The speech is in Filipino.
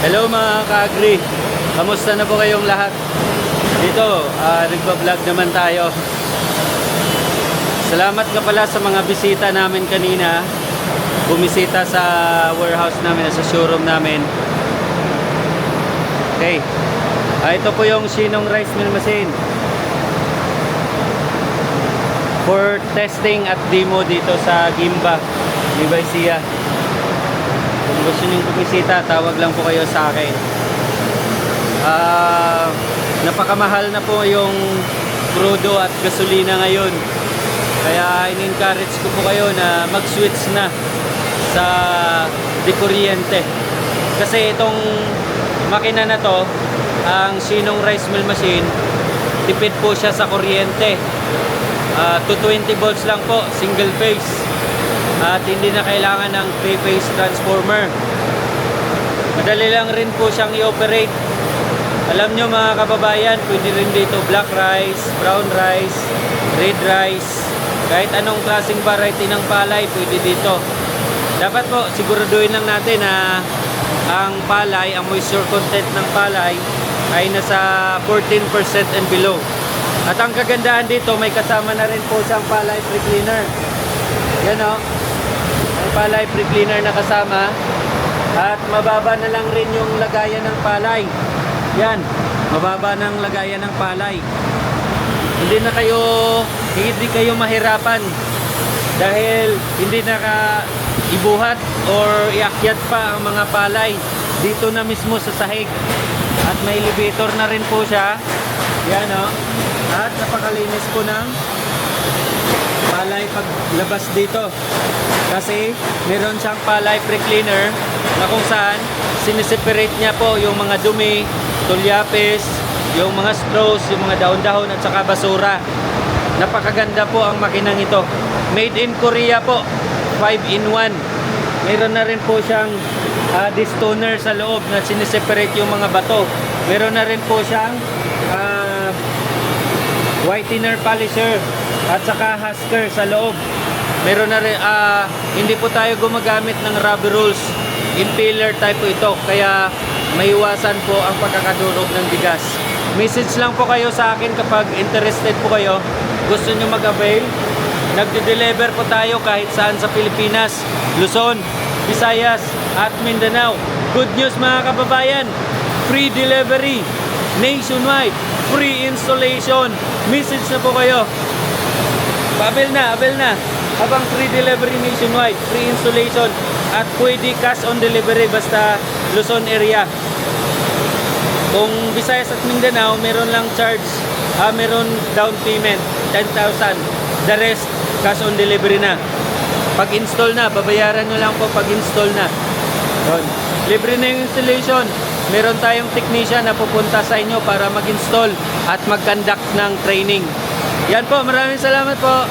Hello mga ka-agri, kamusta na po kayong lahat? Dito, nagpa-vlog naman tayo. Salamat ka pala sa mga bisita namin kanina. Bumisita sa warehouse namin, sa showroom namin. Okay, ito po yung Shinong rice mill machine for testing at demo dito sa Gimba, Livaisia. Kung gusto nyo bumisita, tawag lang po kayo sa akin. Napakamahal na po yung crudo at gasolina ngayon. Kaya in-encourage ko po kayo na mag-switch na sa dikuryente. Kasi itong makina na to, ang Shinong rice mill machine, tipid po siya sa kuryente. 220 volts lang po, single phase. At hindi na kailangan ng 3-phase transformer. Madali lang rin po siyang i-operate. Alam nyo mga kababayan, pwede rin dito black rice, brown rice, red rice, kahit anong klaseng variety ng palay pwede dito. Dapat po siguraduhin lang natin na ang palay, ang moisture content ng palay ay nasa 14% and below. At ang kagandahan dito, may kasama na rin po siyang palay pre-cleaner. Yan o, may palay pre-cleaner na kasama. At mababa na lang rin yung lagayan ng palay. Yan, mababa ng lagayan ng palay. Hindi kayo mahirapan dahil hindi ibuhat or iakyat pa ang mga palay dito na mismo sa sahig. At may elevator na rin po siya. Yan o. At napakalinis po ng palay paglabas dito. Kasi meron siyang palay pre-cleaner na kung saan siniseparate niya po yung mga dumi, tulyapis, yung mga straws, yung mga dahon-dahon at saka basura. Napakaganda po ang makinang ito. Made in Korea po. 5-in-1. Meron na rin po siyang destoner sa loob na siniseparate yung mga bato. Meron na rin po siyang whitener polisher at saka husker sa loob. Meron na rin, hindi po tayo gumagamit ng rubber rolls. Impeller type po ito, kaya maiwasan po ang pagkakadurog ng bigas. Message lang po kayo sa akin kapag interested po kayo, gusto nyo mag-avail. Nagde-deliver po tayo kahit saan sa Pilipinas, Luzon, Visayas at Mindanao. Good news mga kababayan, free delivery nationwide, free installation. Message na po kayo. Avail na. Habang free delivery nationwide, free installation, at pwede cash on delivery basta Luzon area. Kung Visayas at Mindanao, meron lang charge, meron down payment, 10,000. The rest, cash on delivery na. Pag-install na, babayaran nyo lang po pag-install na. Yun. Libre na yung installation. Meron tayong technician na pupunta sa inyo para mag-install at mag-conduct ng training. Yan po, maraming salamat po.